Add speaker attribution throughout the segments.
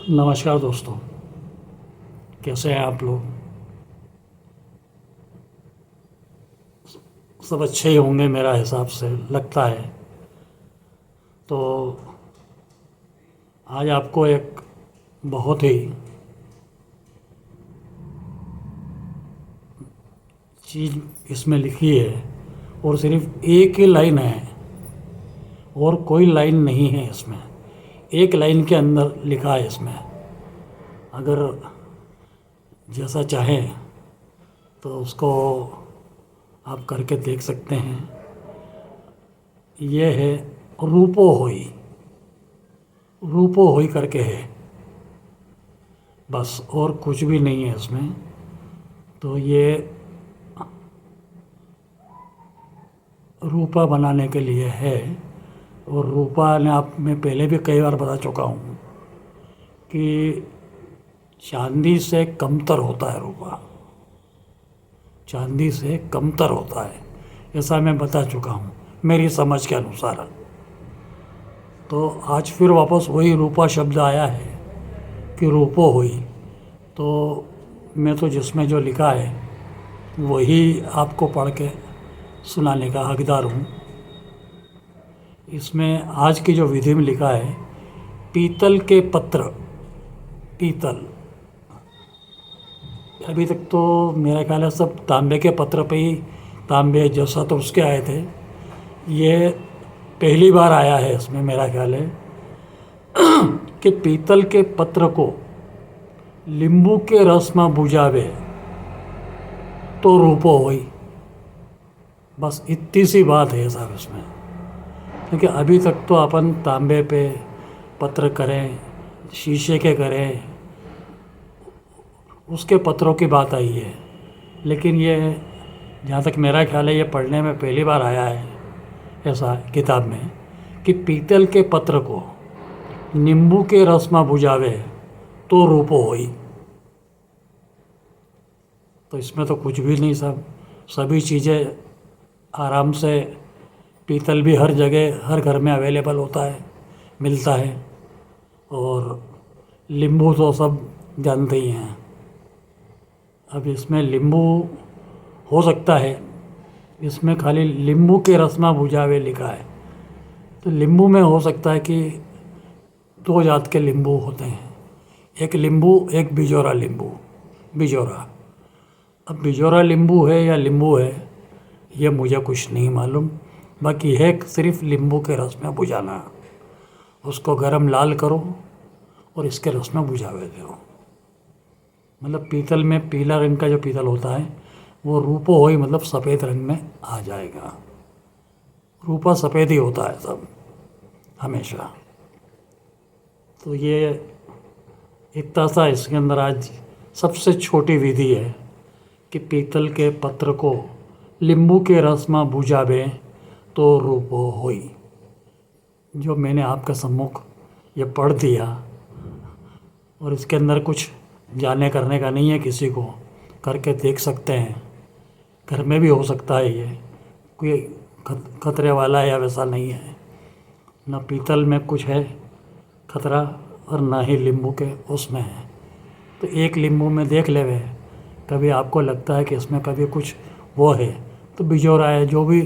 Speaker 1: नमस्कार दोस्तों, कैसे हैं आप लोग। सब अच्छे ही होंगे मेरा हिसाब से लगता है। तो आज आपको एक बहुत ही चीज़ इसमें लिखी है और सिर्फ एक ही लाइन है और कोई लाइन नहीं है इसमें। एक लाइन के अंदर लिखा है इसमें। अगर जैसा चाहें तो उसको आप करके देख सकते हैं। ये है रूपो होई। रूपो होई करके है, बस और कुछ भी नहीं है इसमें। तो ये रूपा बनाने के लिए है। और रूपा ने आप मैं पहले भी कई बार बता चुका हूँ कि चांदी से कमतर होता है रूपा। चांदी से कमतर होता है, ऐसा मैं बता चुका हूँ मेरी समझ के अनुसार। तो आज फिर वापस वही रूपा शब्द आया है कि रूपो हुई। तो मैं तो जिसमें जो लिखा है वही आपको पढ़ के सुनाने का हकदार हूँ। इसमें आज की जो विधि में लिखा है, पीतल के पत्र। पीतल, अभी तक तो मेरा ख्याल है सब तांबे के पत्र पे ही, तांबे जैसा तो उसके आए थे। ये पहली बार आया है इसमें मेरा ख्याल है कि पीतल के पत्र को नींबू के रस में बुझावे तो रूपो होई। बस इतनी सी बात है साहब इसमें। क्योंकि अभी तक तो अपन तांबे पे पत्र करें, शीशे के करें, उसके पत्रों की बात आई है। लेकिन ये जहाँ तक मेरा ख्याल है ये पढ़ने में पहली बार आया है ऐसा किताब में कि पीतल के पत्र को नींबू के रस में बुझावे तो रूपो होई। तो इसमें तो कुछ भी नहीं सब, सभी चीज़ें आराम से, पीतल भी हर जगह हर घर में अवेलेबल होता है, मिलता है। और नींबू तो सब जानते ही हैं। अब इसमें नींबू हो सकता है, इसमें खाली नींबू के रस में बुझावे लिखा है। तो नींबू में हो सकता है कि दो जात के नींबू होते हैं, एक नींबू एक बिजोरा नींबू। बिजोरा, अब बिजोरा नींबू है या नींबू है ये मुझे कुछ नहीं मालूम। बाकी है सिर्फ नींबू के रस में बुझाना। उसको गरम लाल करो और इसके रस में बुझावे दो। मतलब पीतल में पीला रंग का जो पीतल होता है वो रूपो होई, मतलब सफ़ेद रंग में आ जाएगा। रूपा सफ़ेद ही होता है सब हमेशा। तो ये इतना सा इसके अंदर आज सबसे छोटी विधि है कि पीतल के पत्र को नींबू के रस में बुझावे तो रूपो होई। जो मैंने आपका सम्मुख ये पढ़ दिया, और इसके अंदर कुछ जाने करने का नहीं है, किसी को करके देख सकते हैं। घर में भी हो सकता है, ये कोई खतरे वाला है या वैसा नहीं है। ना पीतल में कुछ है खतरा और ना ही नींबू के उसमें है। तो एक नींबू में देख ले वे, कभी आपको लगता है कि इसमें कभी कुछ वो है तो बिजोरा है जो भी,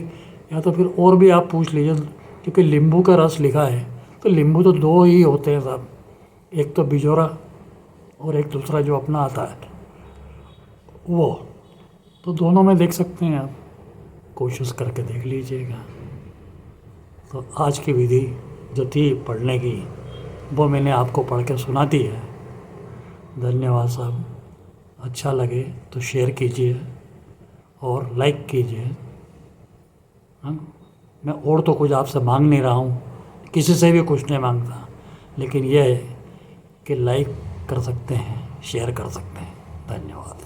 Speaker 1: या तो फिर और भी आप पूछ लीजिए। क्योंकि नींबू का रस लिखा है तो नींबू तो दो ही होते हैं साहब, एक तो बिजोरा और एक दूसरा जो अपना आता है वो। तो दोनों में देख सकते हैं आप, कोशिश करके देख लीजिएगा। तो आज की विधि जो थी पढ़ने की वो मैंने आपको पढ़ के सुना दी है। धन्यवाद साहब। अच्छा लगे तो शेयर कीजिए और लाइक कीजिए। हाँ, मैं और तो कुछ आपसे मांग नहीं रहा हूँ, किसी से भी कुछ नहीं मांगता। लेकिन यह है कि लाइक कर सकते हैं, शेयर कर सकते हैं। धन्यवाद।